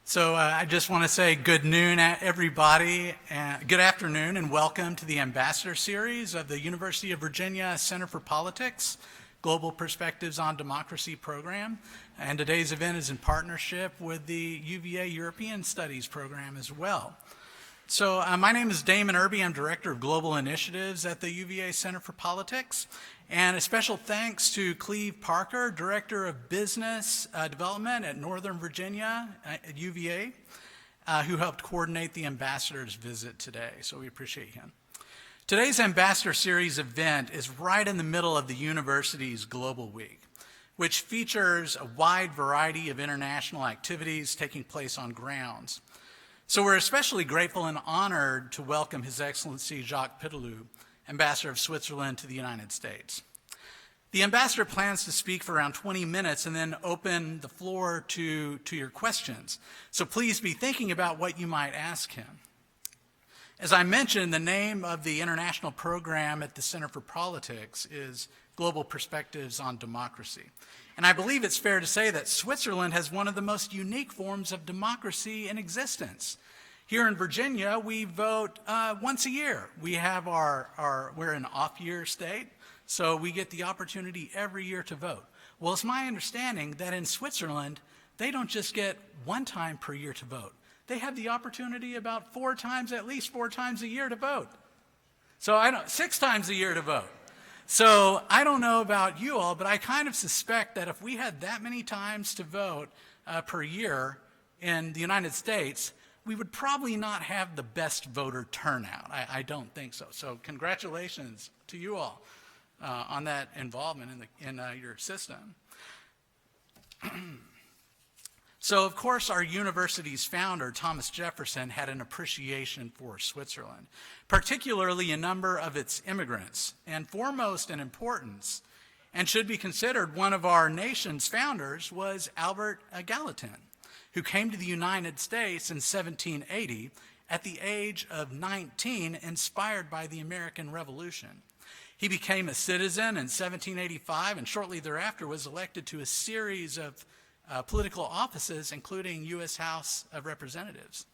I just want to say good noon, everybody, and good afternoon, and welcome to the Ambassador Series of the University of Virginia Center for Politics, Global Perspectives on Democracy program. And today's event is in partnership with the UVA European Studies program as well. My name is Damon Irby. I'm Director of Global Initiatives at the UVA Center for Politics. And a special thanks to Cleve Parker, Director of Business Development at Northern Virginia at UVA, who helped coordinate the ambassador's visit today. So we appreciate him. Today's Ambassador Series event is right in the middle of the university's Global Week, which features a wide variety of international activities taking place on grounds. So we're especially grateful and honored to welcome His Excellency Jacques Pitelou, Ambassador of Switzerland to the United States. The ambassador plans to speak for around 20 minutes and then open the floor to your questions. So please be thinking about what you might ask him. As I mentioned, the name of the international program at the Center for Politics is Global Perspectives on Democracy. And I believe it's fair to say that Switzerland has one of the most unique forms of democracy in existence. Here in Virginia, we vote once a year. We have we're an off-year state, so we get the opportunity every year to vote. Well, it's my understanding that in Switzerland, they don't just get one time per year to vote. They have the opportunity about at least four times a year to vote. 6 times a year to vote. So I don't know about you all, but I kind of suspect that if we had that many times to vote per year in the United States, we would probably not have the best voter turnout. I don't think so. So congratulations to you all on that involvement in your system. So, of course, our university's founder, Thomas Jefferson, had an appreciation for Switzerland, particularly a number of its immigrants, and foremost in importance, and should be considered one of our nation's founders, was Albert Gallatin, who came to the United States in 1780 at the age of 19, inspired by the American Revolution. He became a citizen in 1785 and shortly thereafter was elected to a series of political offices, including U.S. House of Representatives.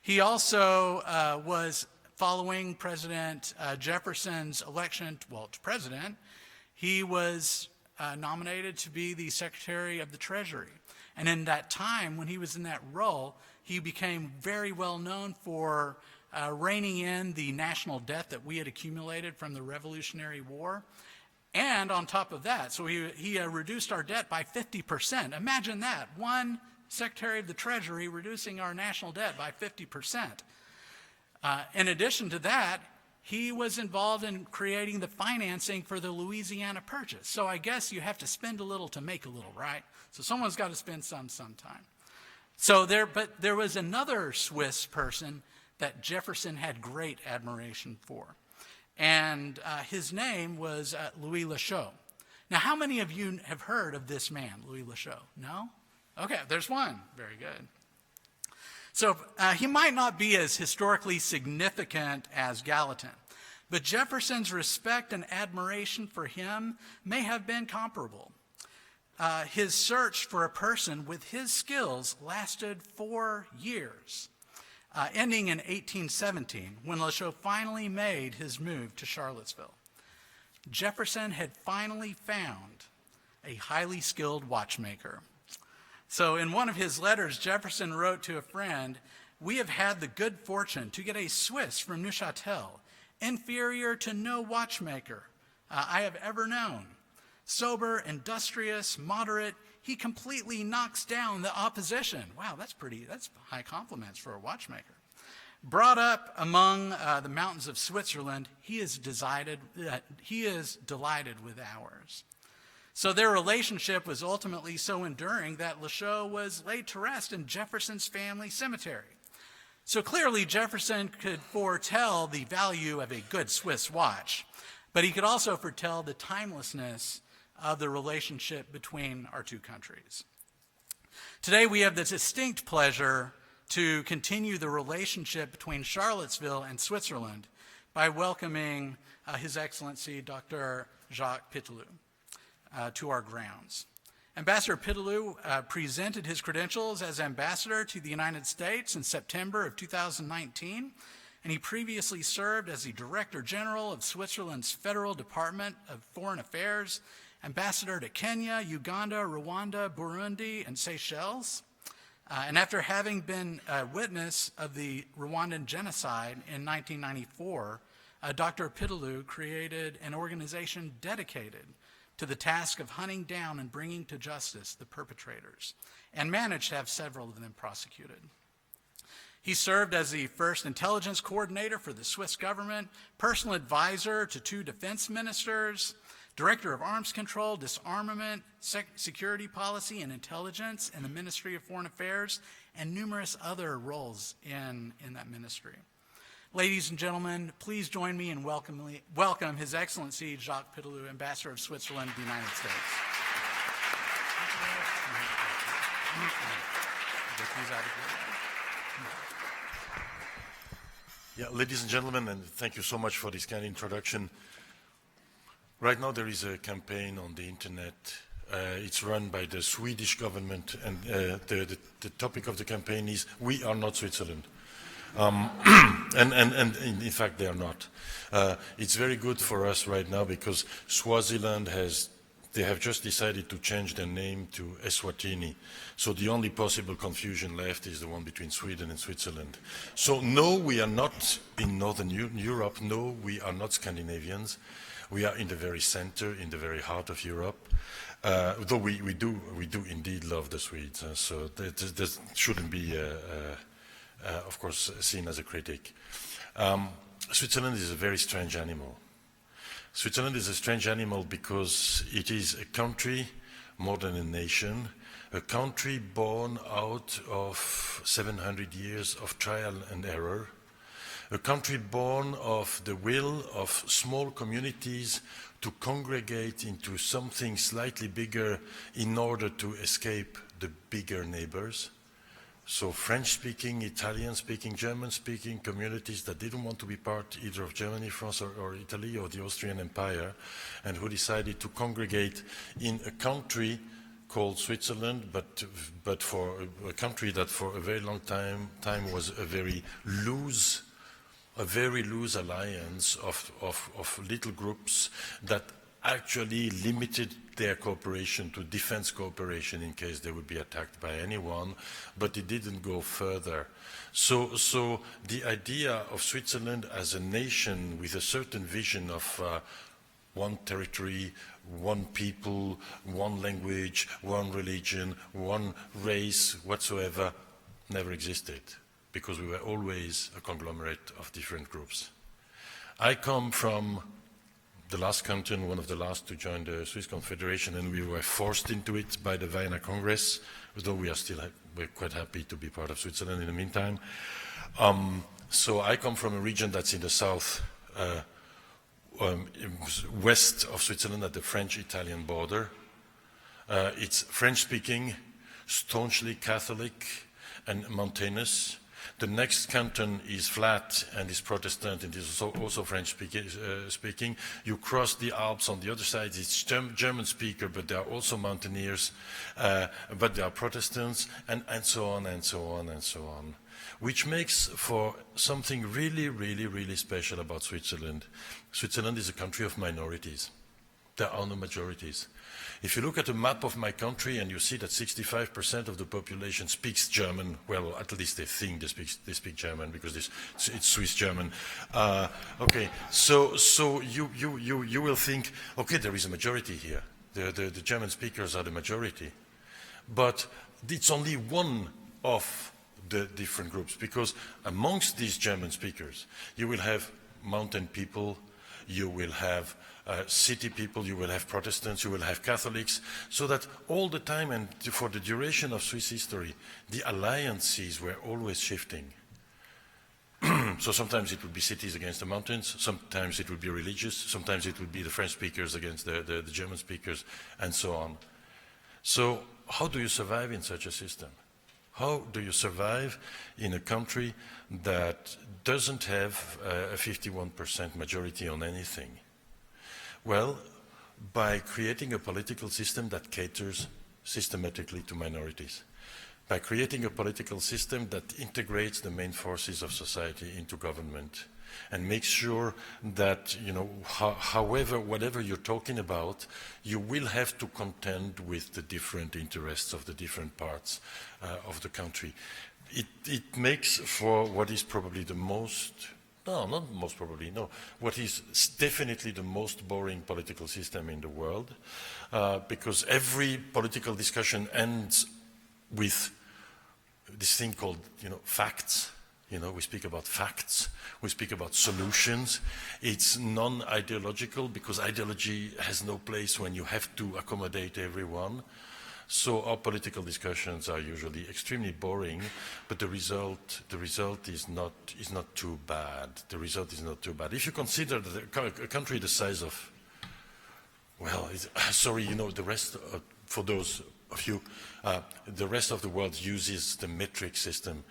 He also was following President Jefferson's election to president. He was nominated to be the Secretary of the Treasury. And in that time, when he was in that role, he became very well known for reining in the national debt that we had accumulated from the Revolutionary War. And on top of that, so he reduced our debt by 50%. Imagine that, one Secretary of the Treasury reducing our national debt by 50%. In addition to that, he was involved in creating the financing for the Louisiana Purchase. So I guess you have to spend a little to make a little, right? So someone's got to spend sometime. But there was another Swiss person that Jefferson had great admiration for. And his name was Louis Lachaud. Now, how many of you have heard of this man, Louis Lachaud? No? Okay, there's one. Very good. So he might not be as historically significant as Gallatin, but Jefferson's respect and admiration for him may have been comparable. His search for a person with his skills lasted 4 years. Ending in 1817, when Lachaud finally made his move to Charlottesville. Jefferson had finally found a highly skilled watchmaker. So in one of his letters, Jefferson wrote to a friend, "We have had the good fortune to get a Swiss from Neuchâtel, inferior to no watchmaker I have ever known. Sober, industrious, moderate, he completely knocks down the opposition." Wow, that's high compliments for a watchmaker. Brought up among the mountains of Switzerland, he is delighted with ours. So their relationship was ultimately so enduring that Lachaud was laid to rest in Jefferson's family cemetery. So clearly Jefferson could foretell the value of a good Swiss watch, but he could also foretell the timelessness of the relationship between our two countries. Today we have the distinct pleasure to continue the relationship between Charlottesville and Switzerland by welcoming His Excellency Dr. Jacques Pitelou to our grounds. Ambassador Pitteloo presented his credentials as ambassador to the United States in September of 2019, and he previously served as the Director General of Switzerland's Federal Department of Foreign Affairs, ambassador to Kenya, Uganda, Rwanda, Burundi, and Seychelles. And after having been a witness of the Rwandan genocide in 1994, Dr. Pitteloo created an organization dedicated to the task of hunting down and bringing to justice the perpetrators, and managed to have several of them prosecuted. He served as the first intelligence coordinator for the Swiss government, personal advisor to 2 defense ministers, director of arms control, disarmament, security policy, and intelligence in the Ministry of Foreign Affairs, and numerous other roles in that ministry. Ladies and gentlemen, please join me in welcome His Excellency Jacques Pitteloo, Ambassador of Switzerland to the United States. Yeah, ladies and gentlemen, and thank you so much for this kind introduction. Right now there is a campaign on the internet. It's run by the Swedish government, and the topic of the campaign is "We are not Switzerland." And in fact they are not. It's very good for us right now because Swaziland they have just decided to change their name to Eswatini. So the only possible confusion left is the one between Sweden and Switzerland. So no, we are not in Northern Europe. No, we are not Scandinavians. We are in the very center, in the very heart of Europe. Though we do indeed love the Swedes. So that shouldn't be of course, seen as a critic. Switzerland is a very strange animal. Switzerland is a strange animal because it is a country more than a nation, a country born out of 700 years of trial and error, a country born of the will of small communities to congregate into something slightly bigger in order to escape the bigger neighbors. So French-speaking, Italian-speaking, German-speaking communities that didn't want to be part either of Germany, France, or Italy, or the Austrian Empire, and who decided to congregate in a country called Switzerland, but for a country that for a very long time was a very loose alliance of little groups that actually limited their cooperation to defense cooperation in case they would be attacked by anyone, but it didn't go further. So the idea of Switzerland as a nation with a certain vision of one territory, one people, one language, one religion, one race whatsoever never existed, because we were always a conglomerate of different groups. I come from the last canton, one of the last to join the Swiss Confederation, and we were forced into it by the Vienna Congress, though we're quite happy to be part of Switzerland in the meantime. So I come from a region that's in the south, west of Switzerland at the French-Italian border. It's French-speaking, staunchly Catholic, and mountainous. The next canton is flat and is Protestant and is also French-speaking. You cross the Alps, on the other side it's German-speaker, but there are also mountaineers, but there are Protestants, and so on and so on and so on. Which makes for something really, really, really special about Switzerland. Switzerland is a country of minorities. There are no majorities. If you look at a map of my country and you see that 65% of the population speaks German, well, at least they think they speak German because it's Swiss German. Okay, so you will think, okay, there is a majority here. The German speakers are the majority, but it's only one of the different groups, because amongst these German speakers, you will have mountain people, you will have city people, you will have Protestants, you will have Catholics, so that all the time and for the duration of Swiss history, the alliances were always shifting. So sometimes it would be cities against the mountains, sometimes it would be religious, sometimes it would be the French speakers against the German speakers, and so on. So how do you survive in such a system? How do you survive in a country that doesn't have a 51% majority on anything? Well, by creating a political system that caters systematically to minorities by creating a political system that integrates the main forces of society into government and makes sure that, you know, whatever you're talking about, you will have to contend with the different interests of the different parts of the country. It makes for what is probably the most, no, not most probably, no, what is definitely the most boring political system in the world, because every political discussion ends with this thing called, you know, facts. You know, we speak about facts, we speak about solutions. It's non-ideological because ideology has no place when you have to accommodate everyone. So our political discussions are usually extremely boring, but the result is not too bad. The result is not too bad. If you consider that a country the size of, well, sorry, you know, the rest, for those of you, the rest of the world uses the metric system.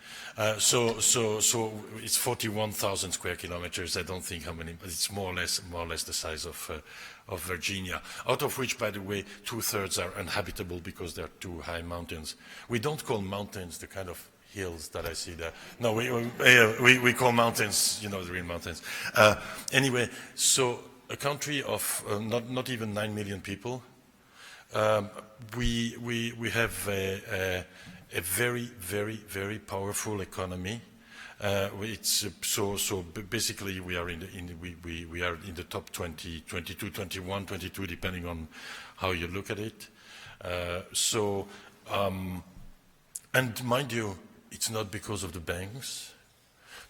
So it's 41,000 square kilometers. I don't think how many, but it's more or less the size of Virginia, out of which, by the way, 2/3 are uninhabitable because there are too high mountains. We don't call mountains the kind of hills that I see there. No, we call mountains, you know, the real mountains. Anyway, so a country of not even 9 million people. We have a very, very, very powerful economy. It's so basically we are in the top 20, 22, 21, 22, depending on how you look at it. And mind you, it's not because of the banks,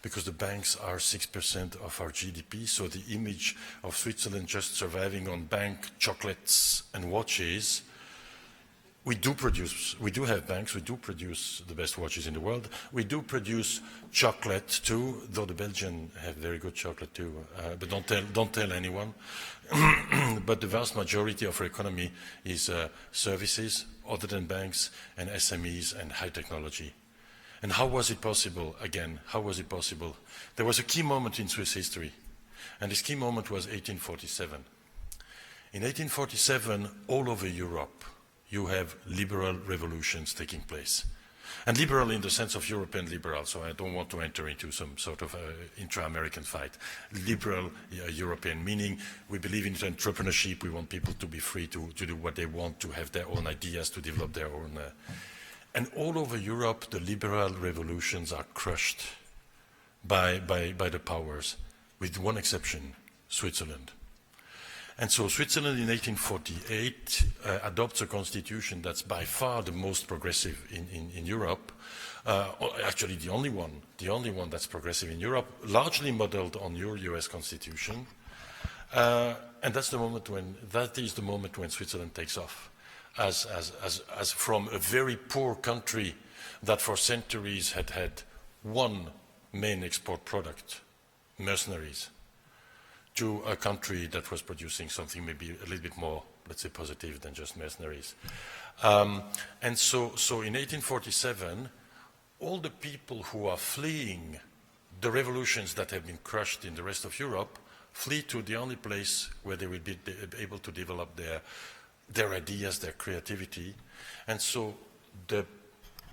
because the banks are 6% of our GDP. So the image of Switzerland just surviving on bank chocolates and watches. We do have banks, we do produce the best watches in the world. We do produce chocolate too, though the Belgians have very good chocolate too, but don't tell anyone. But the vast majority of our economy is services, other than banks, and SMEs and high technology. And how was it possible, again, how was it possible? There was a key moment in Swiss history, and this key moment was 1847. In 1847, all over Europe, you have liberal revolutions taking place. And liberal in the sense of European liberal, so I don't want to enter into some sort of intra-American fight. Liberal European, meaning we believe in entrepreneurship, we want people to be free to do what they want, to have their own ideas, to develop their own... And all over Europe, the liberal revolutions are crushed by the powers, with one exception, Switzerland. And so Switzerland in 1848 adopts a constitution that's by far the most progressive in Europe, actually the only one that's progressive in Europe, largely modeled on your US constitution. And that is the moment when Switzerland takes off. As from a very poor country that for centuries had one main export product, mercenaries, to a country that was producing something maybe a little bit more, let's say, positive than just mercenaries. And so in 1847, all the people who are fleeing the revolutions that have been crushed in the rest of Europe flee to the only place where they will be able to develop their ideas, their creativity. And so the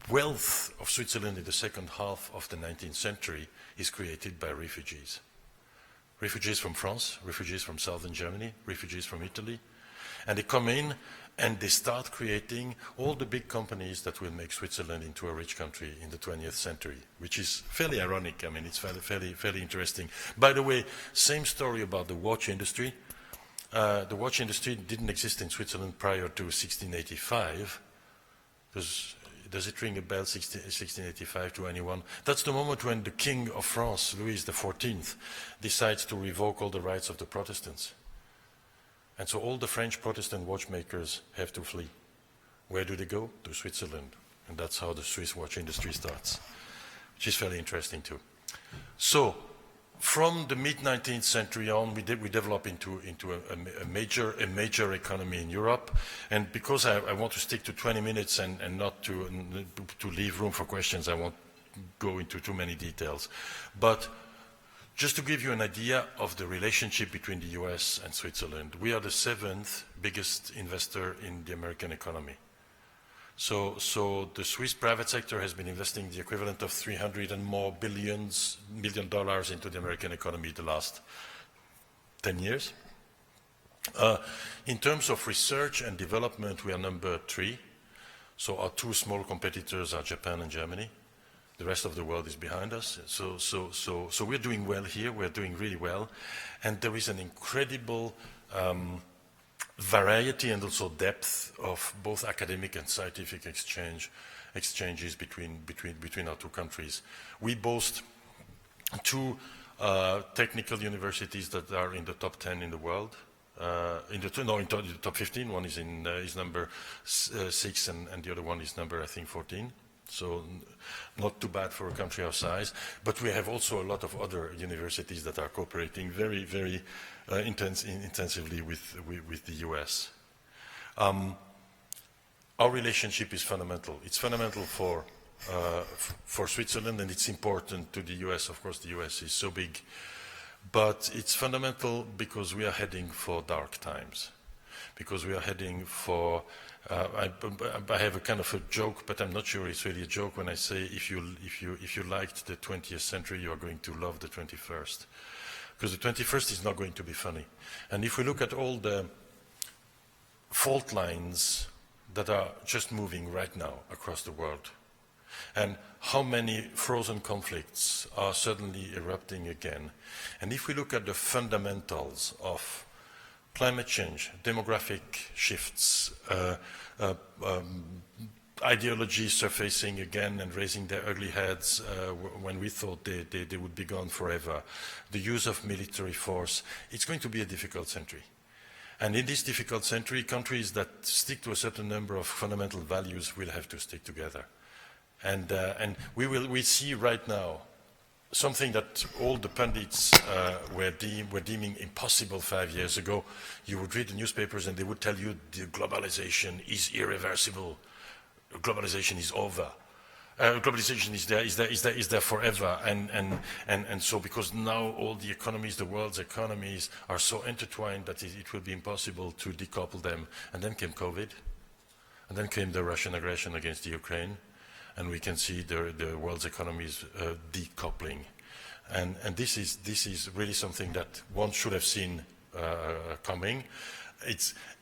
wealth of Switzerland in the second half of the 19th century is created by refugees. Refugees from France, refugees from southern Germany, refugees from Italy. And they come in and they start creating all the big companies that will make Switzerland into a rich country in the 20th century, which is fairly ironic. I mean, it's fairly interesting. By the way, same story about the watch industry. The watch industry didn't exist in Switzerland prior to 1685. Does it ring a bell, 1685, to anyone? That's the moment when the King of France, Louis XIV, decides to revoke all the rights of the Protestants. And so all the French Protestant watchmakers have to flee. Where do they go? To Switzerland. And that's how the Swiss watch industry starts, which is fairly interesting too. So, from the mid-19th century on, we develop into a major economy in Europe. And because I want to stick to 20 minutes and not to leave room for questions, I won't go into too many details. But just to give you an idea of the relationship between the US and Switzerland, we are the 7th biggest investor in the American economy. So the Swiss private sector has been investing the equivalent of 300 and more million dollars into the American economy the last 10 years. In terms of research and development, we are number 3. So our 2 small competitors are Japan and Germany. The rest of the world is behind us. So we're doing well here. We're doing really well. And there is an incredible variety and also depth of both academic and scientific exchanges between our 2 countries. We boast 2 technical universities that are in the top 10 in the world. In the top 15. One is number 6, and the other one is number, I think, 14. So not too bad for a country our size. But we have also a lot of other universities that are cooperating very, very intensively with the US. Our relationship is fundamental. It's fundamental for Switzerland, and it's important to the US. Of course, the US is so big. But it's fundamental because we are heading for dark times. Because we are heading for, I have a kind of a joke, but I'm not sure it's really a joke when I say if you liked the 20th century, you are going to love the 21st. Because the 21st is not going to be funny. And if we look at all the fault lines that are just moving right now across the world, and how many frozen conflicts are suddenly erupting again, and if we look at the fundamentals of climate change, demographic shifts, ideologies surfacing again and raising their ugly heads when we thought they would be gone forever, the use of military force, it's going to be a difficult century. And in this difficult century, countries that stick to a certain number of fundamental values will have to stick together. And we see right now something that all the pundits were deeming impossible 5 years ago. You would read the newspapers and they would tell you the globalization is irreversible. Globalization is over. Globalization is there forever. And so because now all the economies, the world's economies are so intertwined that it will be impossible to decouple them. And then came COVID. And then came the Russian aggression against the Ukraine. And we can see the world's economies decoupling, and this is really something that one should have seen coming.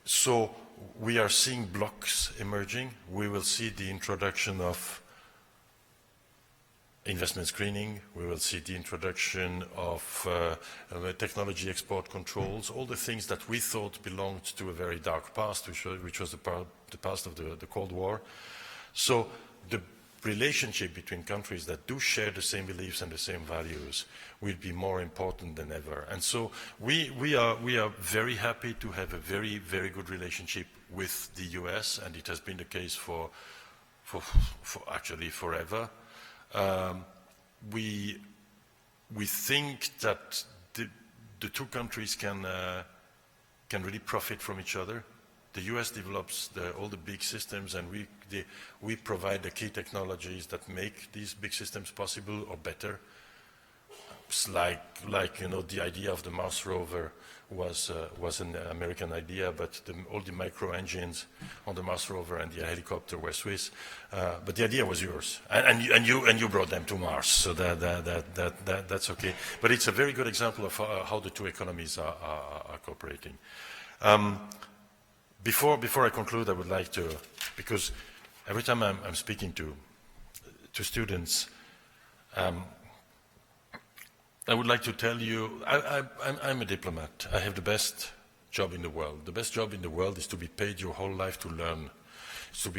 So we are seeing blocks emerging. We will see the introduction of investment screening. We will see the introduction of technology export controls. All the things that we thought belonged to a very dark past, which was the past of the Cold War. So the relationship between countries that do share the same beliefs and the same values will be more important than ever. And so we are very happy to have a very, very good relationship with the US, and it has been the case for actually forever. We think that the 2 countries can really profit from each other. The US develops all the big systems, and we provide the key technologies that make these big systems possible or better. It's like the idea of the Mars rover was an American idea, but all the micro engines on the Mars rover and the helicopter were Swiss. But the idea was yours, and you brought them to Mars, so that's okay. But it's a very good example of how the 2 economies are cooperating. Before I conclude, I would like to, because every time I'm speaking to students, I would like to tell you, I'm a diplomat. I have the best job in the world. The best job in the world is to be paid your whole life to learn. It's to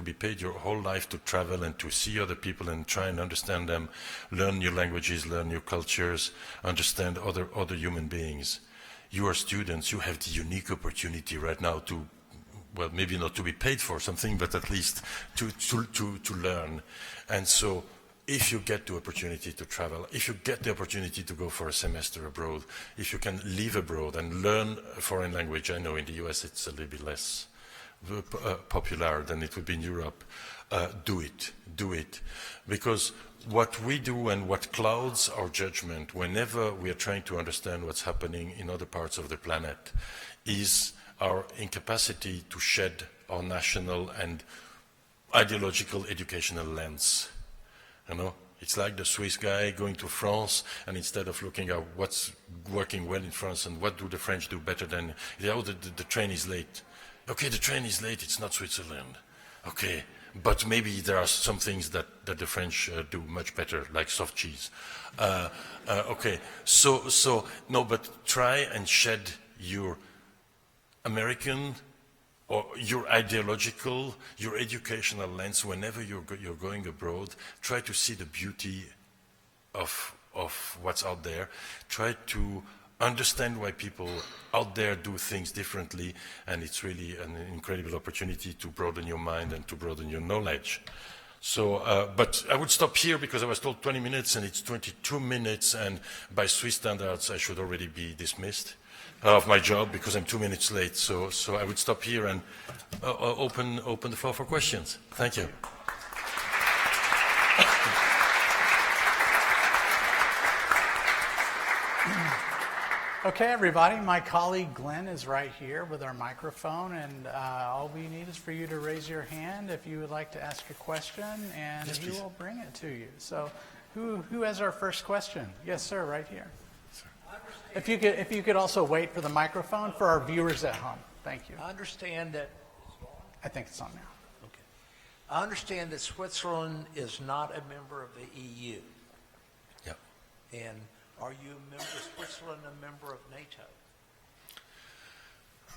be paid your whole life to travel and to see other people and try and understand them, learn new languages, learn new cultures, understand other human beings. You are students, you have the unique opportunity right now to, well, maybe not to be paid for something, but at least to learn. And so if you get the opportunity to travel, if you get the opportunity to go for a semester abroad, if you can live abroad and learn a foreign language, I know in the US it's a little bit less popular than it would be in Europe, do it. Because what we do and what clouds our judgment whenever we are trying to understand what's happening in other parts of the planet is our incapacity to shed our national and ideological educational lens. You know, it's like the Swiss guy going to France, and instead of looking at what's working well in France and what do the French do better than, oh, the train is late. Okay, the train is late, it's not Switzerland. Okay, but maybe there are some things that the French do much better, like soft cheese. Okay, so no, but try and shed your American or your ideological, your educational lens whenever you're going abroad. Try to see the beauty of what's out there. Try to understand why people out there do things differently, and it's really an incredible opportunity to broaden your mind and to broaden your knowledge. So, but I would stop here because I was told 20 minutes and it's 22 minutes, and by Swiss standards I should already be dismissed of my job because I'm 2 minutes late. So I would stop here and open the floor for questions. Thank you. Okay, everybody, my colleague Glenn is right here with our microphone, and all we need is for you to raise your hand if you would like to ask a question, and yes, he please. will bring it to you. So who has our first question? Yes, sir, right here. If you could also wait for the microphone for our viewers at home. Thank you. I understand that. I think it's on now. Okay. I understand that Switzerland is not a member of the EU. Yeah. And are you a member, is Switzerland a member of NATO?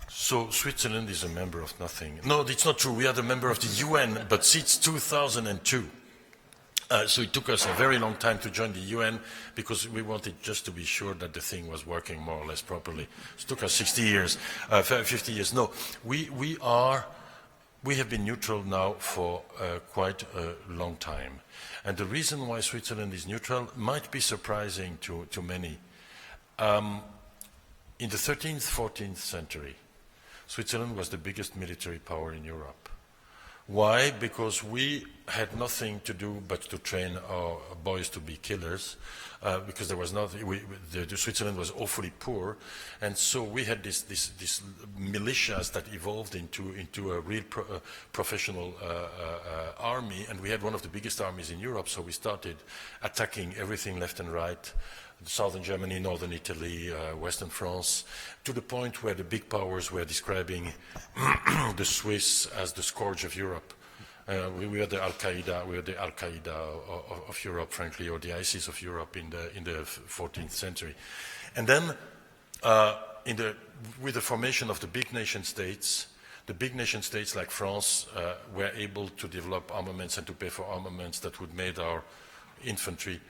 So Switzerland is a member of nothing. No, it's not true. We are a member of the UN, but since 2002. So it took us a very long time to join the UN because we wanted just to be sure that the thing was working more or less properly. It took us 50 years. No, we have been neutral now for quite a long time. And the reason why Switzerland is neutral might be surprising to many. In the 13th, 14th century, Switzerland was the biggest military power in Europe. Why? Because we had nothing to do but to train our boys to be killers, because there was nothing. Switzerland was awfully poor, and so we had this militias that evolved into a real professional army, and we had one of the biggest armies in Europe. So we started attacking everything left and right. Southern Germany, Northern Italy, Western France, to the point where the big powers were describing the Swiss as the scourge of Europe. We were the Al-Qaeda, of Europe, frankly, or the ISIS of Europe in the 14th century. And then, with the formation of the big nation states like France were able to develop armaments and to pay for armaments that would make our infantry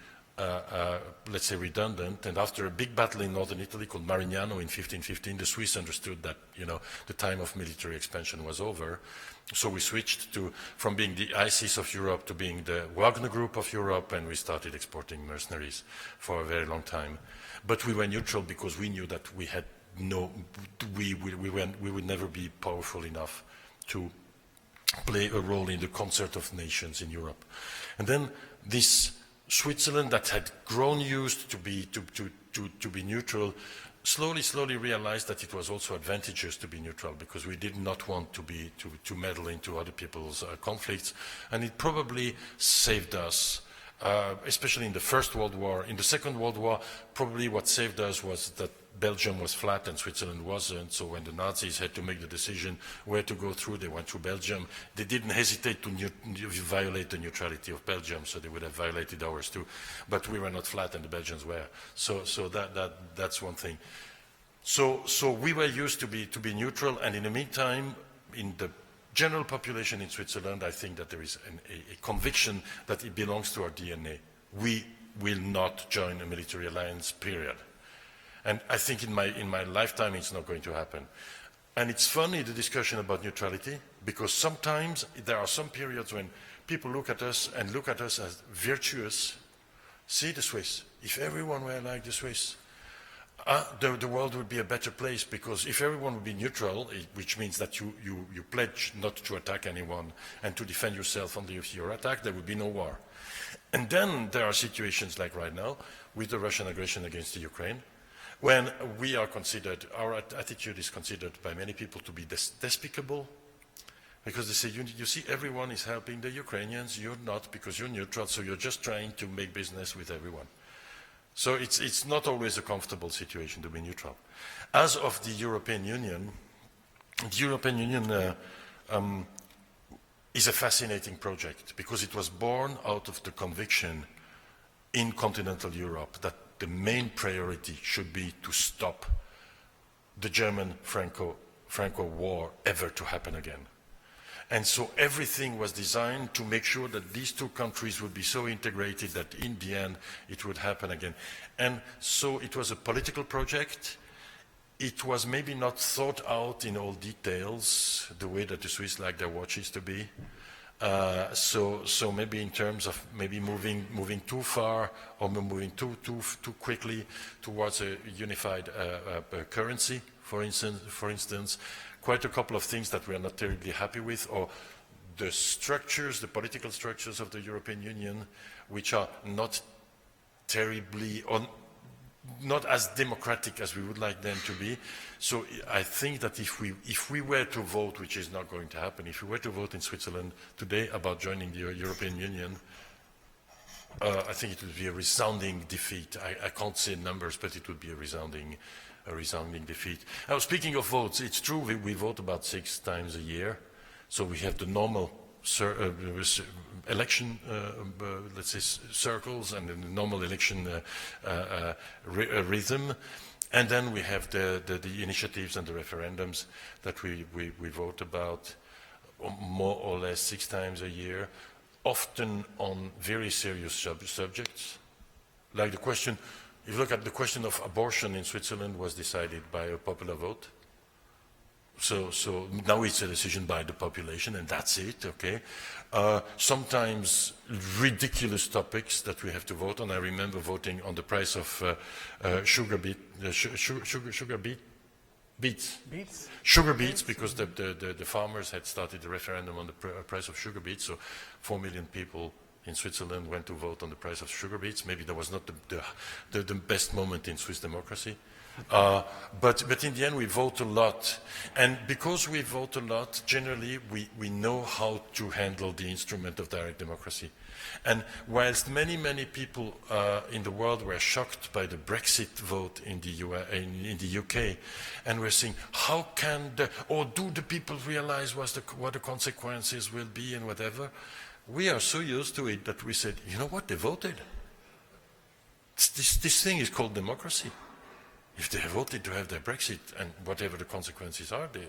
let's say redundant, and after a big battle in northern Italy called Marignano in 1515, the Swiss understood that, the time of military expansion was over. So we switched from being the ISIS of Europe to being the Wagner Group of Europe, and we started exporting mercenaries for a very long time. But we were neutral because we knew that we had we would never be powerful enough to play a role in the concert of nations in Europe. And then this Switzerland, that had grown used to be neutral, slowly realized that it was also advantageous to be neutral, because we did not want to meddle into other people's conflicts, and it probably saved us, especially in the First World War. In the Second World War, probably what saved us was that Belgium was flat and Switzerland wasn't, so when the Nazis had to make the decision where to go through, they went through Belgium. They didn't hesitate to violate the neutrality of Belgium, so they would have violated ours too. But we were not flat and the Belgians were. So that's one thing. So we were used to be neutral, and in the meantime, in the general population in Switzerland, I think that there is a conviction that it belongs to our DNA. We will not join a military alliance, period. And I think in my lifetime it's not going to happen. And it's funny, the discussion about neutrality, because sometimes there are some periods when people look at us as virtuous. See the Swiss. If everyone were like the Swiss, the world would be a better place, because if everyone would be neutral, which means that you pledge not to attack anyone and to defend yourself only if you're attacked, there would be no war. And then there are situations like right now with the Russian aggression against the Ukraine, when our attitude is considered by many people to be despicable, Because they say, you see, everyone is helping the Ukrainians, you're not because you're neutral, so you're just trying to make business with everyone. So it's not always a comfortable situation to be neutral. As of the European Union is a fascinating project because it was born out of the conviction in continental Europe that the main priority should be to stop the German-Franco war ever to happen again. And so everything was designed to make sure that these two countries would be so integrated that in the end it would happen again. And so it was a political project. It was maybe not thought out in all details, the way that the Swiss like their watches to be. So maybe in terms of maybe moving too far or moving too quickly towards a unified currency, for instance, quite a couple of things that we are not terribly happy with, or the structures, the political structures of the European Union, which are not terribly, or not as democratic as we would like them to be. So I think that if we were to vote, which is not going to happen, if we were to vote in Switzerland today about joining the European Union, I think it would be a resounding defeat. I can't say numbers, but it would be a resounding defeat. Now, speaking of votes, it's true we vote about 6 times a year. So we have the normal election, let's say, circles and the normal election rhythm. And then we have the initiatives and the referendums that we vote about more or less 6 times a year, often on very serious subjects, like the question. If you look at the question of abortion in Switzerland was decided by a popular vote. So now it's a decision by the population and that's it, okay? Sometimes ridiculous topics that we have to vote on. I remember voting on the price of sugar beets, because the farmers had started a referendum on the price of sugar beets, so 4 million people in Switzerland went to vote on the price of sugar beets. Maybe that was not the best moment in Swiss democracy. But in the end, we vote a lot. And because we vote a lot, generally, we know how to handle the instrument of direct democracy. And whilst many people in the world were shocked by the Brexit vote in the UK, and we're saying, how can do the people realize what the consequences will be and whatever? We are so used to it that we said, you know what, they voted. This thing is called democracy. If they voted to have their Brexit and whatever the consequences are, they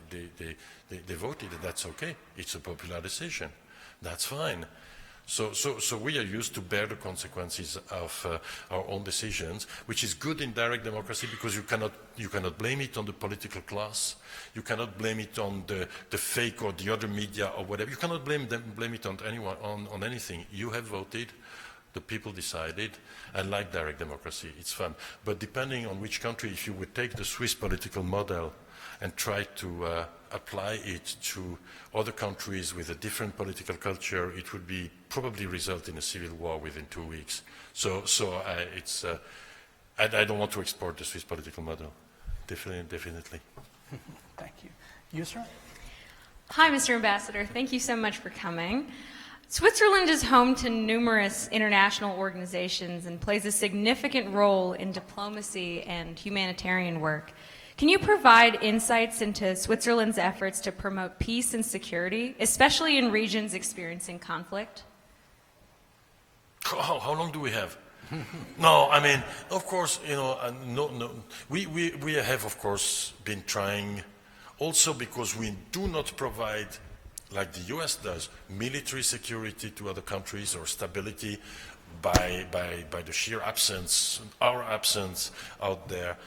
voted and that's okay. It's a popular decision. That's fine. So we are used to bear the consequences of our own decisions, which is good in direct democracy because you cannot blame it on the political class. You cannot blame it on the fake or the other media or whatever. You cannot blame it on anyone, on anything. You have voted. The people decided, and like direct democracy, it's fun. But depending on which country, if you would take the Swiss political model and try to apply it to other countries with a different political culture, it would be probably result in a civil war within 2 weeks. I don't want to export the Swiss political model. Definitely. Thank you. Yusra? Hi, Mr. Ambassador. Thank you so much for coming. Switzerland is home to numerous international organizations and plays a significant role in diplomacy and humanitarian work. Can you provide insights into Switzerland's efforts to promote peace and security, especially in regions experiencing conflict? How long do we have? No, I mean, of course, we have, of course, been trying, also because we do not provide, like the US does, military security to other countries or stability by the sheer absence, our absence out there.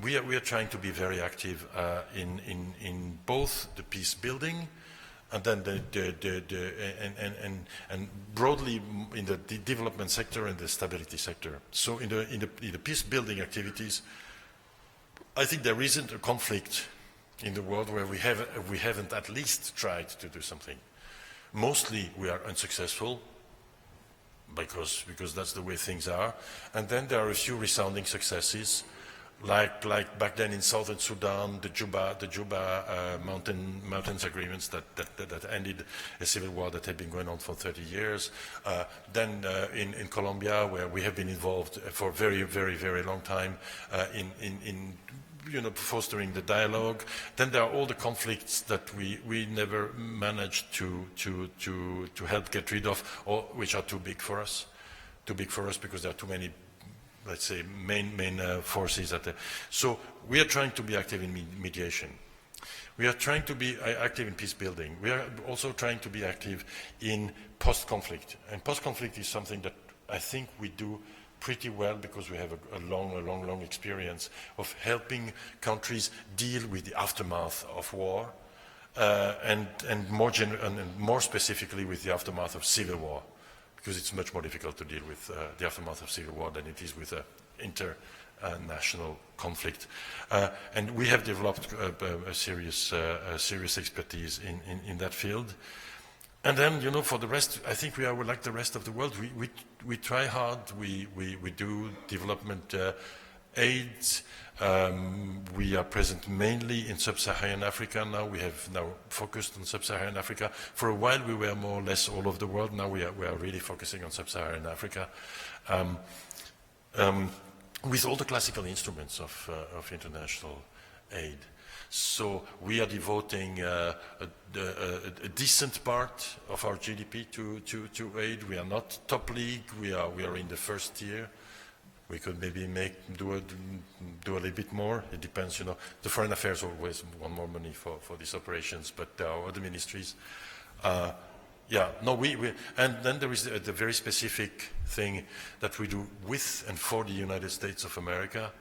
We are trying to be very active in both the peace building and then and broadly in the development sector and the stability sector. So in the peace building activities, I think there isn't a conflict in the world where we haven't at least tried to do something. Mostly we are unsuccessful because that's the way things are. And then there are a few resounding successes. like back then in southern Sudan, the Juba mountains agreements that ended a civil war that had been going on for 30 years. Then in Colombia, where we have been involved for a very, very, very long time in fostering the dialogue. Then there are all the conflicts that we never managed to help get rid of, or which are too big for us because there are too many, let's say, main forces at the. So we are trying to be active in mediation. We are trying to be active in peace building. We are also trying to be active in post-conflict. And post-conflict is something that I think we do pretty well because we have a long experience of helping countries deal with the aftermath of war, and more specifically with the aftermath of civil war, because it's much more difficult to deal with the aftermath of civil war than it is with international conflict. And we have developed a serious expertise in that field. And then, for the rest, I think we are like the rest of the world. We try hard. We do development aid. We are present mainly in sub-Saharan Africa now. We have now focused on sub-Saharan Africa. For a while, we were more or less all over the world. Now we are really focusing on sub-Saharan Africa. With all the classical instruments of international aid. So we are devoting a decent part of our GDP to aid. We are not top league. We are in the first tier. We could maybe do a little bit more. It depends, The foreign affairs always want more money for these operations, but there are other ministries. And then there is the very specific thing that we do with and for the United States of America,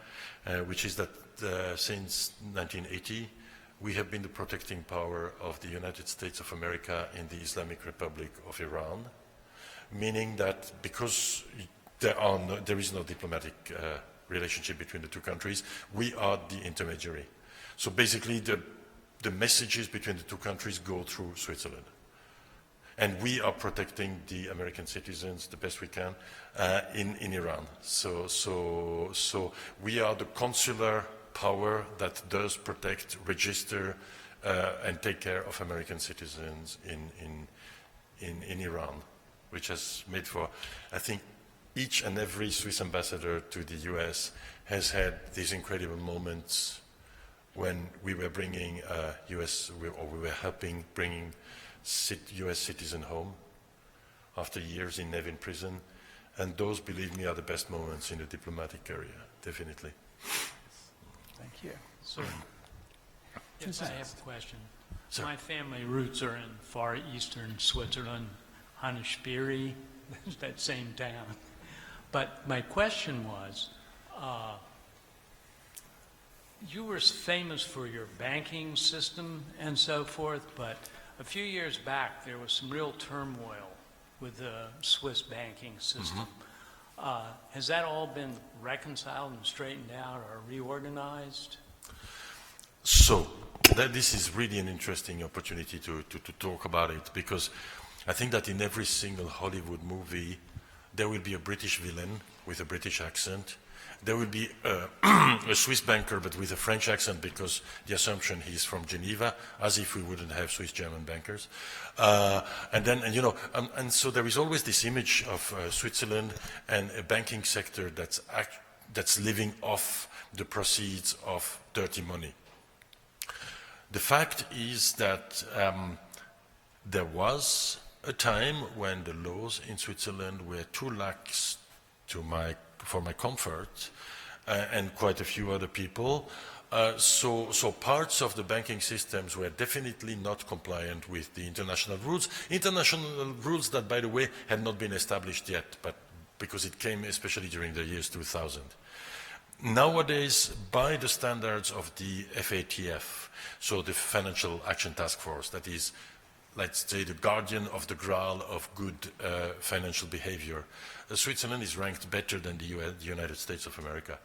which is that since 1980, we have been the protecting power of the United States of America in the Islamic Republic of Iran, meaning that because there is no diplomatic relationship between the two countries, we are the intermediary. So basically, the messages between the two countries go through Switzerland. And we are protecting the American citizens the best we can in Iran. So we are the consular power that does protect, register, and take care of American citizens in Iran, which has made for, I think, each and every Swiss ambassador to the US has had these incredible moments when we were bringing we were helping bringing US citizen home after years in Nevin prison. And those, believe me, are the best moments in the diplomatic area, definitely. Thank you. So, yes, I have a question. Sir. My family roots are in far eastern Switzerland, Hannospiri, that same town. But my question was, you were famous for your banking system and so forth, but a few years back there was some real turmoil with the Swiss banking system. Has that all been reconciled and straightened out or reorganized? So, this is really an interesting opportunity to talk about it, because I think that in every single Hollywood movie, there will be a British villain with a British accent. There will be a Swiss banker, but with a French accent, because the assumption he's from Geneva, as if we wouldn't have Swiss-German bankers. And so there is always this image of Switzerland and a banking sector that's living off the proceeds of dirty money. The fact is that there was a time when the laws in Switzerland were too lax for my comfort, and quite a few other people. So parts of the banking systems were definitely not compliant with the international rules. International rules that, by the way, had not been established yet, but because it came especially during the years 2000. Nowadays, by the standards of the FATF, so the Financial Action Task Force, that is, let's say, the guardian of the Graal of good financial behavior, Switzerland is ranked better than the United States of America.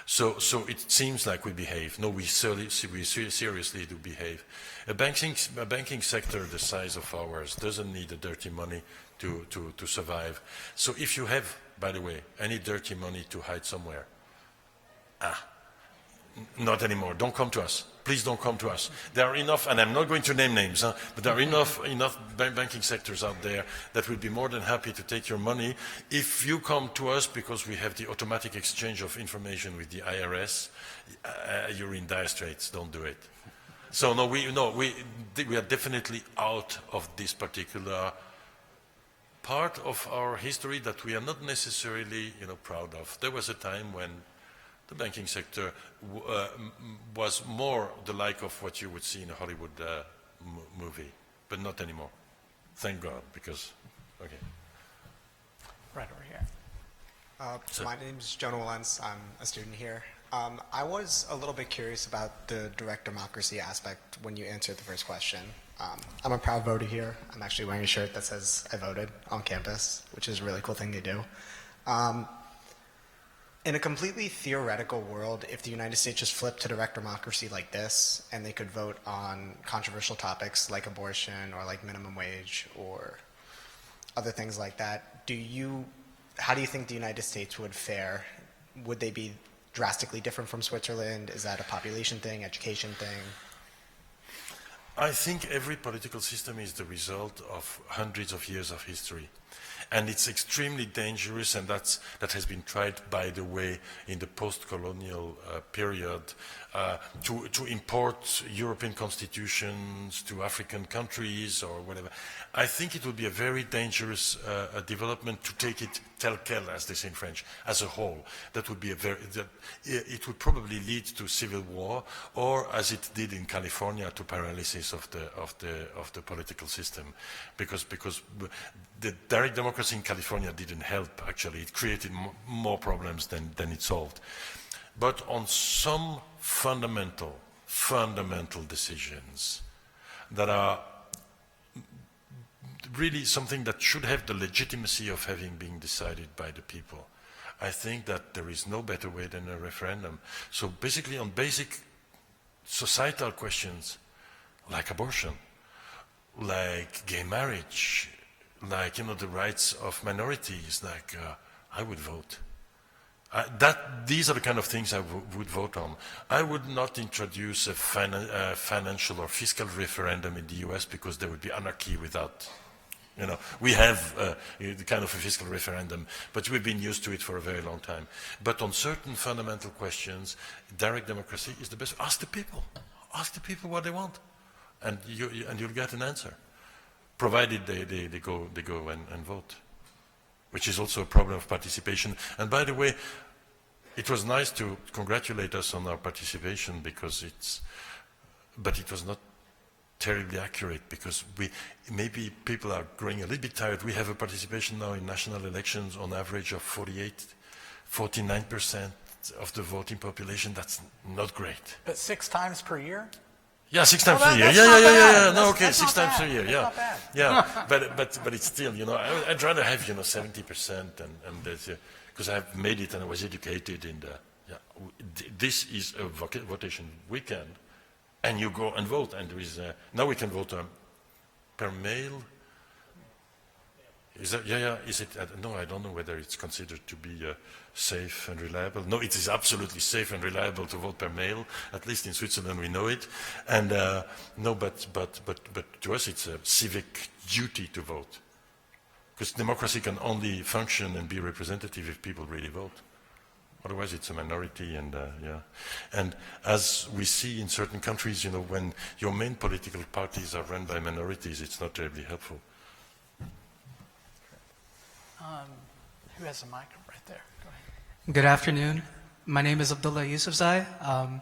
So it seems like we behave. No, we seriously do behave. A banking sector the size of ours doesn't need the dirty money to survive. So if you have, by the way, any dirty money to hide somewhere, Not anymore. Don't come to us. Please don't come to us. There are enough, and I'm not going to name names, but there are enough banking sectors out there that would be more than happy to take your money. If you come to us because we have the automatic exchange of information with the IRS, you're in dire straits. Don't do it. So no, we are definitely out of this particular part of our history that we are not necessarily, proud of. There was a time when the banking sector was more the like of what you would see in a Hollywood movie, but not anymore. Thank God, because, okay. Right over here. My name is Jonah Wallens. I'm a student here. I was a little bit curious about the direct democracy aspect when you answered the first question. I'm a proud voter here. I'm actually wearing a shirt that says I voted on campus, which is a really cool thing to do. In a completely theoretical world, if the United States just flipped to direct democracy like this, and they could vote on controversial topics like abortion or like minimum wage or other things like that, how do you think the United States would fare? Would they be drastically different from Switzerland? Is that a population thing, education thing? I think every political system is the result of hundreds of years of history. And it's extremely dangerous, and that has been tried, by the way, in the post-colonial period, to import European constitutions to African countries or whatever. I think it would be a very dangerous development to take it tel quel, as they say in French, as a whole. That would be it would probably lead to civil war, or as it did in California, to paralysis of the political system, because the direct democracy in California didn't help. Actually, it created more problems than it solved. But on some fundamental decisions that are really something that should have the legitimacy of having been decided by the people, I think that there is no better way than a referendum. So basically on basic societal questions like abortion, like gay marriage, like, the rights of minorities, like I would vote. These are the kind of things I would vote on. I would not introduce a financial or fiscal referendum in the US, because there would be anarchy without, we have the kind of a fiscal referendum, but we've been used to it for a very long time. But on certain fundamental questions, direct democracy is the best. Ask the people. Ask the people what they want, and you'll get an answer, provided they go and vote, which is also a problem of participation. And by the way, it was nice to congratulate us on our participation, but it was not terribly accurate, because maybe people are growing a little bit tired. We have a participation now in national elections on average of 49% of the voting population. That's not great. But 6 times per year? Yeah, 6 times Well, a year. that's Yeah. not bad. No, That's- okay, that's 6 not times bad. a year. That's Yeah, not bad. yeah. But still, I'd rather have 70%, and because I've made it and I was educated in the. Yeah, this is a votation weekend, and you go and vote, and there is now we can vote per mail. Is that, is it, no, I don't know whether it's considered to be safe and reliable. No, it is absolutely safe and reliable to vote per mail, at least in Switzerland we know it. And no, but to us it's a civic duty to vote. Because democracy can only function and be representative if people really vote. Otherwise it's a minority, and And as we see in certain countries, when your main political parties are run by minorities, it's not terribly helpful. Who has a mic right there? Go ahead. Good afternoon. My name is Abdullah Yusufzai. I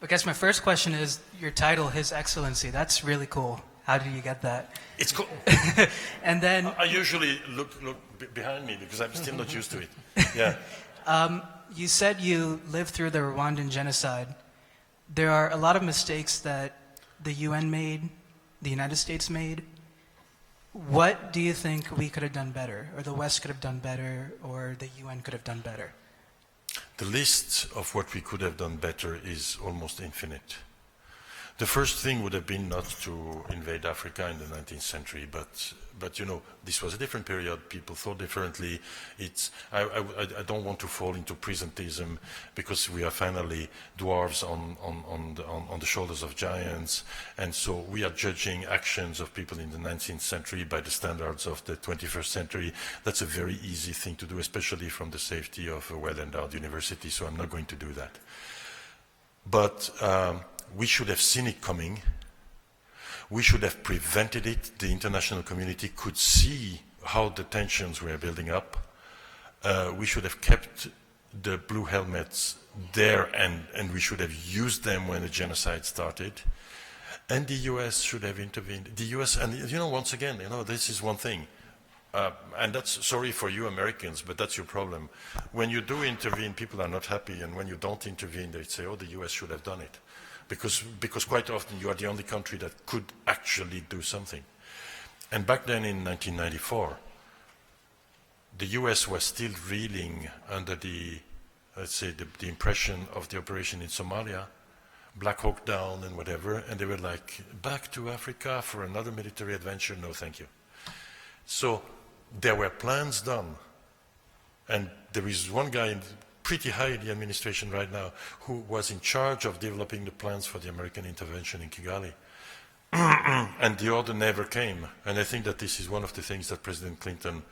guess my first question is your title, His Excellency. That's really cool. How did you get that? It's cool. And then I usually look behind me because I'm still not used to it. Yeah. you said you lived through the Rwandan genocide. There are a lot of mistakes that the UN made, the United States made. What do you think we could have done better, or the West could have done better, or the UN could have done better? The list of what we could have done better is almost infinite. The first thing would have been not to invade Africa in the 19th century, but you know, this was a different period. People thought differently. I don't want to fall into presentism, because we are finally dwarves on the shoulders of giants, and so we are judging actions of people in the 19th century by the standards of the 21st century. That's a very easy thing to do, especially from the safety of a well-endowed university, so I'm not going to do that. But we should have seen it coming. We should have prevented it. The international community could see how the tensions were building up. We should have kept the blue helmets there, and we should have used them when the genocide started. And the US should have intervened. The US, and you know, once again, you know, this is one thing. And that's, sorry for you Americans, but that's your problem. When you do intervene, people are not happy, and when you don't intervene, they say, oh, the US should have done it. Because quite often you are the only country that could actually do something. And back then in 1994, the US was still reeling under the, let's say, the impression of the operation in Somalia, Black Hawk Down and whatever, and they were like, back to Africa for another military adventure? No, thank you. So there were plans done, and there is one guy pretty high in the administration right now who was in charge of developing the plans for the American intervention in Kigali. And the order never came. And I think that this is one of the things that President Clinton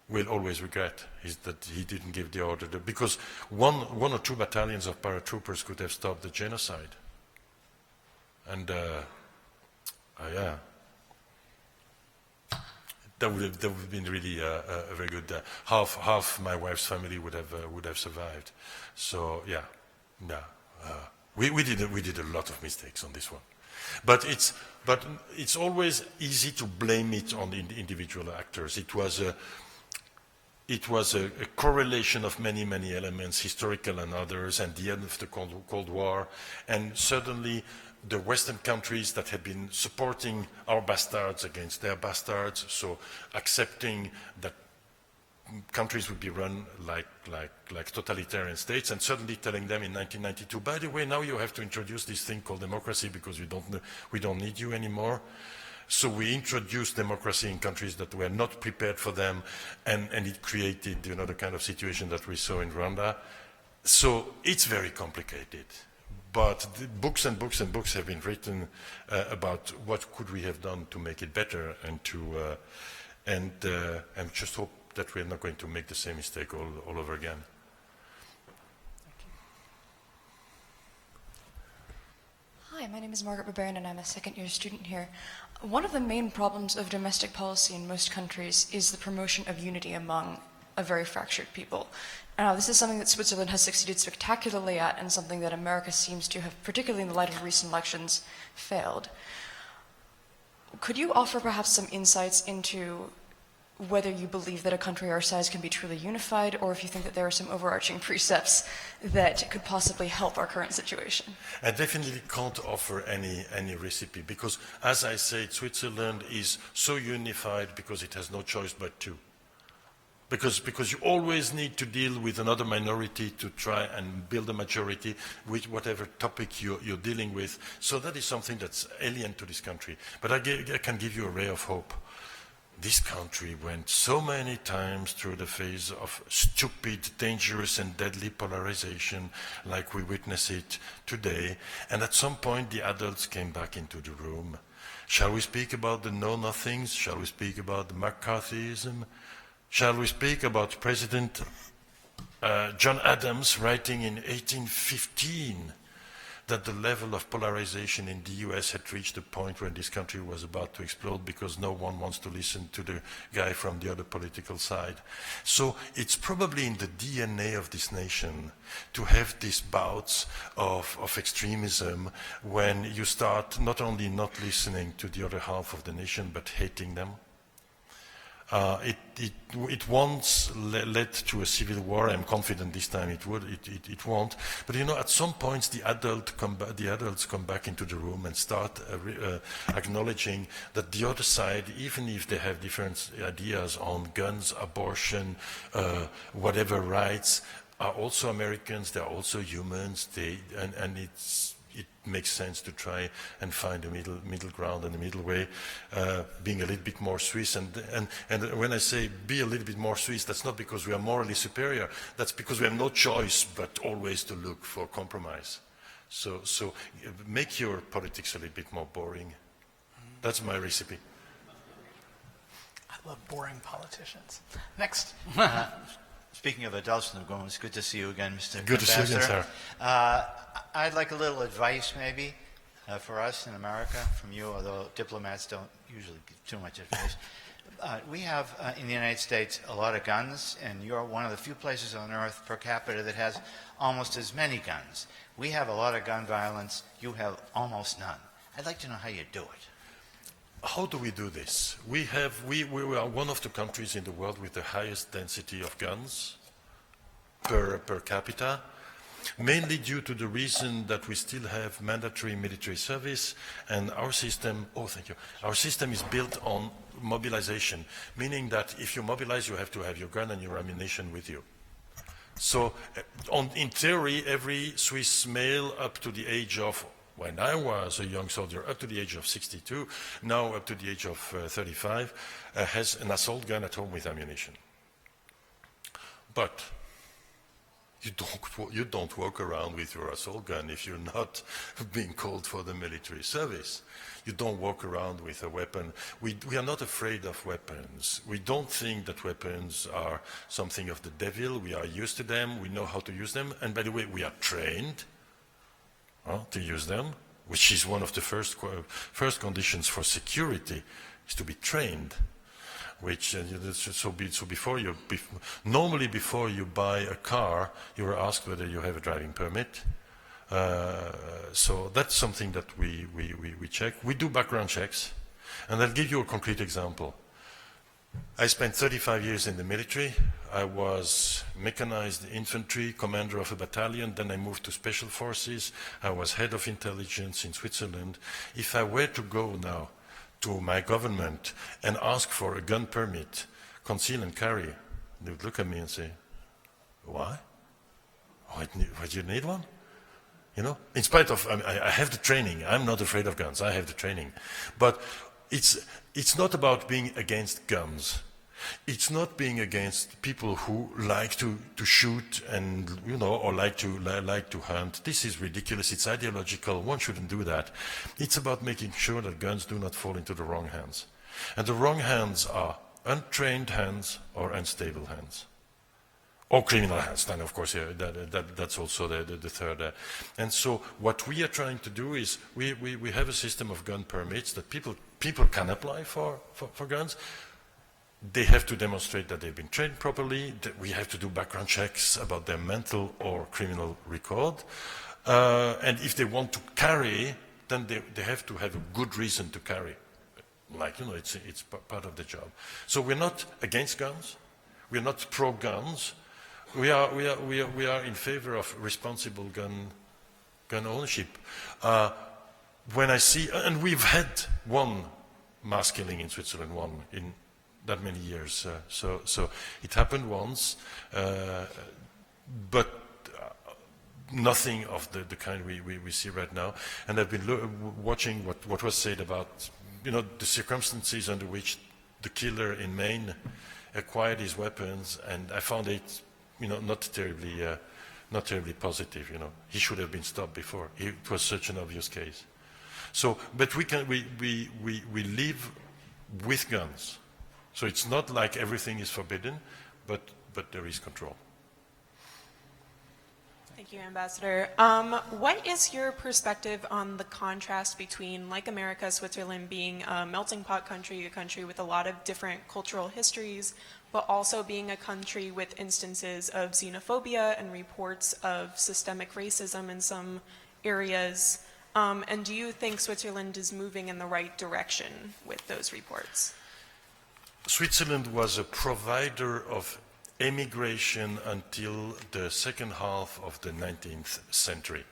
will always regret, is that he didn't give the order. Because one or two battalions of paratroopers could have stopped the genocide. And yeah. That would have been really a very good. Half my wife's family would have survived. So yeah. We did a lot of mistakes on this one, but it's always easy to blame it on the individual actors. It was a correlation of many elements, historical and others, and the end of the Cold War, and certainly the Western countries that had been supporting our bastards against their bastards, so accepting that countries would be run like totalitarian states, and suddenly telling them in 1992, by the way, now you have to introduce this thing called democracy because we don't need you anymore. So we introduced democracy in countries that were not prepared for them, and it created, you know, the kind of situation that we saw in Rwanda. So it's very complicated. But books and books and books have been written about what could we have done to make it better, and just hope that we're not going to make the same mistake all over again. Hi, my name is Margaret Barbarian, and I'm a second-year student here. One of the main problems of domestic policy in most countries is the promotion of unity among a very fractured people. This is something that Switzerland has succeeded spectacularly at, and something that America seems to have, particularly in the light of recent elections, failed. Could you offer perhaps some insights into whether you believe that a country our size can be truly unified, or if you think that there are some overarching precepts that could possibly help our current situation? I definitely can't offer any recipe, because, as I said, Switzerland is so unified because it has no choice but to. Because you always need to deal with another minority to try and build a majority with whatever topic you're dealing with. So that is something that's alien to this country. But I can give you a ray of hope. This country went so many times through the phase of stupid, dangerous, and deadly polarization like we witness it today. And at some point, the adults came back into the room. Shall we speak about the know-nothings? Shall we speak about the McCarthyism? Shall we speak about President John Adams writing in 1815 that the level of polarization in the US had reached a point where this country was about to explode because no one wants to listen to the guy from the other political side? So it's probably in the DNA of this nation to have these bouts of extremism when you start not only not listening to the other half of the nation but hating them. It once led to a civil war. I'm confident this time it won't. But you know, at some points the adults come back into the room and start acknowledging that the other side, even if they have different ideas on guns, abortion, whatever rights, are also Americans. They are also humans. And it's, it makes sense to try and find a middle ground and a middle way, being a little bit more Swiss. And when I say be a little bit more Swiss, that's not because we are morally superior. That's because we have no choice but always to look for compromise. So make your politics a little bit more boring. That's my recipe. I love boring politicians. Next. Speaking of adults in the room, it's good to see you again, Mr. Good to see you again, Ambassador. sir. I'd like a little advice, maybe, for us in America from you, although diplomats don't usually give too much advice. We have, in the United States, a lot of guns, and you're one of the few places on earth per capita that has almost as many guns. We have a lot of gun violence. You have almost none. I'd like to know how you do it. How do we do this? We are one of the countries in the world with the highest density of guns per capita, mainly due to the reason that we still have mandatory military service, and our system, our system is built on mobilization, meaning that if you mobilize, you have to have your gun and your ammunition with you. So in theory, every Swiss male up to the age of, when I was a young soldier, up to the age of 62, now up to the age of 35, has an assault gun at home with ammunition. But you don't walk around with your assault gun if you're not being called for the military service. You don't walk around with a weapon. We are not afraid of weapons. We don't think that weapons are something of the devil. We are used to them. We know how to use them. And by the way, we are trained to use them, which is one of the first conditions for security, is to be trained. Which normally before you buy a car, you are asked whether you have a driving permit. So that's something that we check. We do background checks, and I'll give you a concrete example. I spent 35 years in the military. I was mechanized infantry, commander of a battalion, then I moved to special forces. I was head of intelligence in Switzerland. If I were to go now to my government and ask for a gun permit, conceal and carry, they would look at me and say, why? Why do you need one? You know, in spite of, I have the training. I'm not afraid of guns. I have the training. But it's not about being against guns. It's not being against people who like to shoot and, you know, or like to hunt. This is ridiculous. It's ideological. One shouldn't do that. It's about making sure that guns do not fall into the wrong hands. And the wrong hands are untrained hands or unstable hands. Or criminal hands, then of course, yeah, that's also the third. And so what we are trying to do is we have a system of gun permits that people can apply for guns. They have to demonstrate that they've been trained properly, that we have to do background checks about their mental or criminal record. And if they want to carry, then they have to have a good reason to carry. Like, you know, it's part of the job. So we're not against guns. We're not pro-guns. We are in favor of responsible gun ownership. When I see, and we've had one mass killing in Switzerland, one in that many years. So it happened once, but nothing of the kind we see right now. And I've been watching what was said about, you know, the circumstances under which the killer in Maine acquired his weapons, and I found it, you know, not terribly positive. You know, he should have been stopped before. It was such an obvious case. So, but we live with guns. So it's not like everything is forbidden, but there is control. Thank you, Ambassador. What is your perspective on the contrast between, like America, Switzerland being a melting pot country, a country with a lot of different cultural histories, but also being a country with instances of xenophobia and reports of systemic racism in some areas? And do you think Switzerland is moving in the right direction with those reports? Switzerland was a provider of emigration until the second half of the 19th century.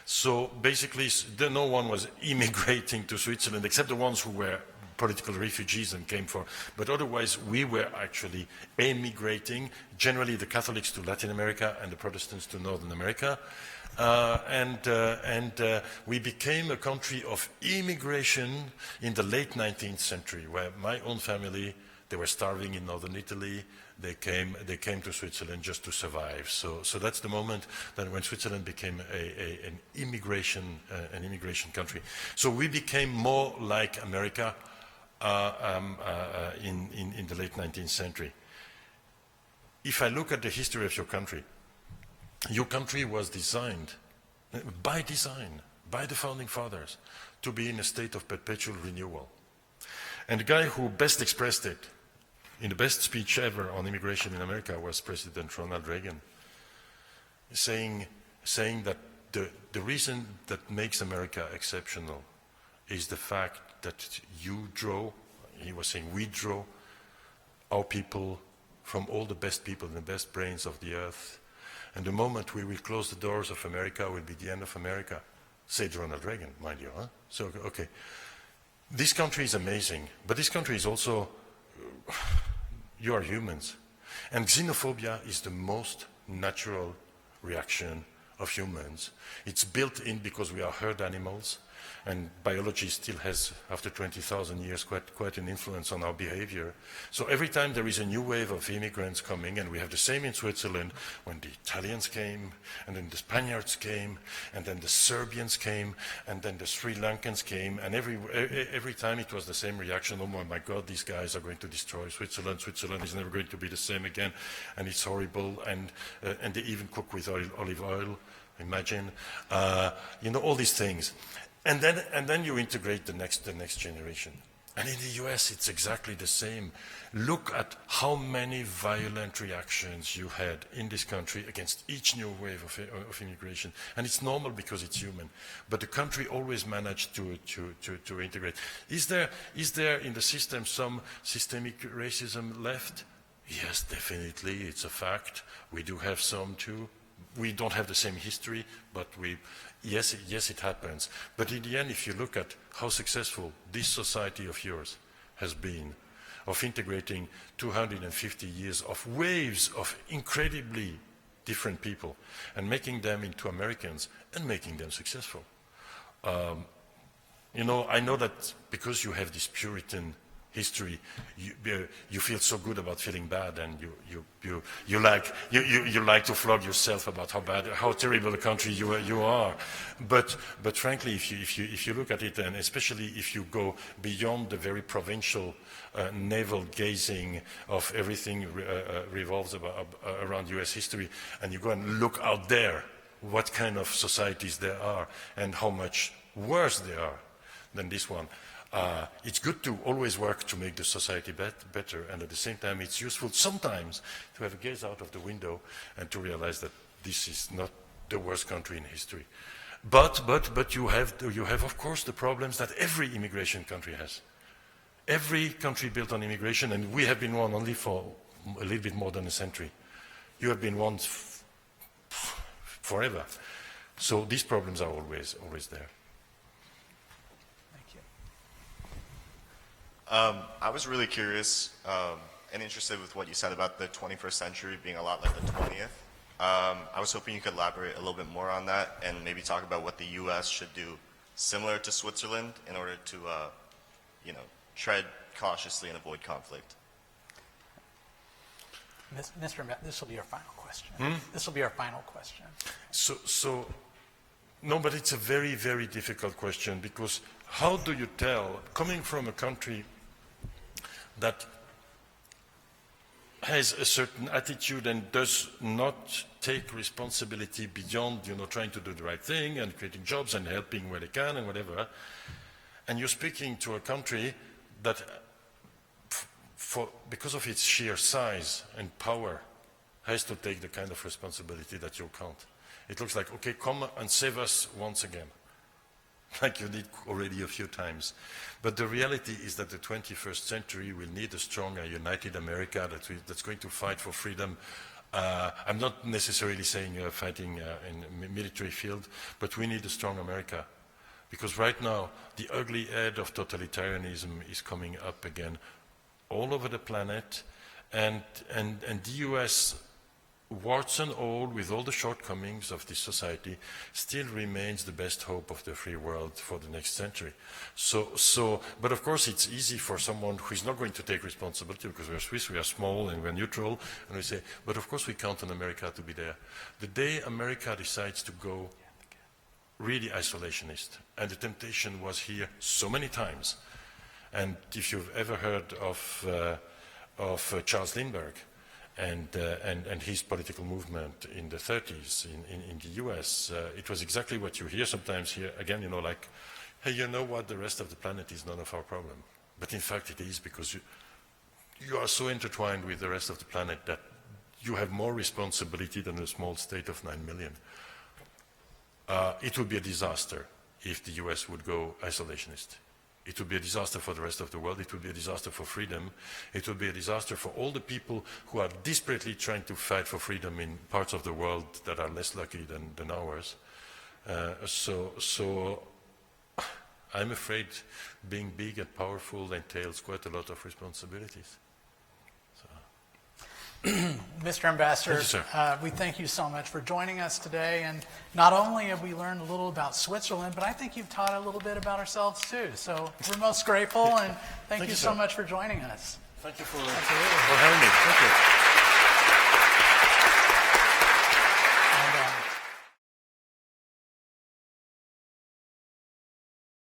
So basically, no one was immigrating to Switzerland except the ones who were political refugees and came for, but otherwise we were actually emigrating, generally the Catholics to Latin America and the Protestants to Northern America. We became a country of immigration in the late 19th century, where my own family, they were starving in northern Italy. They came to Switzerland just to survive. So that's the moment that when Switzerland became an immigration country. So we became more like America in the late 19th century. If I look at the history of your country was designed, by design, by the founding fathers, to be in a state of perpetual renewal. And the guy who best expressed it in the best speech ever on immigration in America was President Ronald Reagan, saying that the reason that makes America exceptional is the fact that he was saying, we draw our people from all the best people and the best brains of the earth. And the moment we will close the doors of America will be the end of America, said Ronald Reagan, mind you. Huh? So, okay. This country is amazing, but this country is also, you are humans. And xenophobia is the most natural reaction of humans. It's built in because we are herd animals, and biology still has, after 20,000 years, quite an influence on our behavior. So every time there is a new wave of immigrants coming, and we have the same in Switzerland, when the Italians came, and then the Spaniards came, and then the Serbians came, and then the Sri Lankans came, and every time it was the same reaction, oh my God, these guys are going to destroy Switzerland, Switzerland is never going to be the same again, and it's horrible, and they even cook with olive oil, imagine, all these things. And then you integrate the next generation. And in the US, it's exactly the same. Look at how many violent reactions you had in this country against each new wave of immigration. And it's normal because it's human. But the country always managed to integrate. Is there in the system some systemic racism left? Yes, definitely, it's a fact. We do have some too. We don't have the same history, but yes, it happens. But in the end, if you look at how successful this society of yours has been, of integrating 250 years of waves of incredibly different people and making them into Americans and making them successful. I know that because you have this Puritan history, you feel so good about feeling bad, and you like to flog yourself about how terrible a country you are. But frankly, if you look at it, and especially if you go beyond the very provincial navel gazing of everything revolves around U.S. history, and you go and look out there, what kind of societies there are, and how much worse they are than this one. It's good to always work to make the society better, and at the same time it's useful sometimes to have a gaze out of the window and to realize that this is not the worst country in history. But you have of course the problems that every immigration country has. Every country built on immigration, and we have been one only for a little bit more than a century. You have been one forever. So these problems are always there. I was really curious and interested with what you said about the 21st century being a lot like the 20th. I was hoping you could elaborate a little bit more on that and maybe talk about what the U.S. should do similar to Switzerland in order to, tread cautiously and avoid conflict. Mr. This will be our final question. This will be our final question. No, but it's a very, very difficult question, because how do you tell, coming from a country that has a certain attitude and does not take responsibility beyond, trying to do the right thing and creating jobs and helping where they can and whatever, and you're speaking to a country that, because of its sheer size and power, has to take the kind of responsibility that you can't. It looks like, okay, come and save us once again, like you did already a few times. But the reality is that the 21st century will need a strong, united America that's going to fight for freedom. I'm not necessarily saying fighting in military field, but we need a strong America, Because right now, the ugly head of totalitarianism is coming up again all over the planet, and the US, warts and all, with all the shortcomings of this society, still remains the best hope of the free world for the next century. But of course it's easy for someone who is not going to take responsibility, because we're Swiss, we are small and we're neutral, and we say, but of course we count on America to be there. The day America decides to go really isolationist, and the temptation was here so many times, and if you've ever heard of Charles Lindbergh, and his political movement in the 30s in the US, it was exactly what you hear sometimes here, again, you know, like, hey, you know what, the rest of the planet is none of our problem. But in fact it is, because you are so intertwined with the rest of the planet that you have more responsibility than a small state of 9 million. It would be a disaster if the US would go isolationist. It would be a disaster for the rest of the world. It would be a disaster for freedom. It would be a disaster for all the people who are desperately trying to fight for freedom in parts of the world that are less lucky than ours. So I'm afraid being big and powerful entails quite a lot of responsibilities. Mr. Ambassador, Thank you, sir. we thank you so much for joining us today. And not only have we learned a little about Switzerland, but I think you've taught a little bit about ourselves too. So we're most grateful, and thank you so much for joining us. Thank you for having me. Thank you.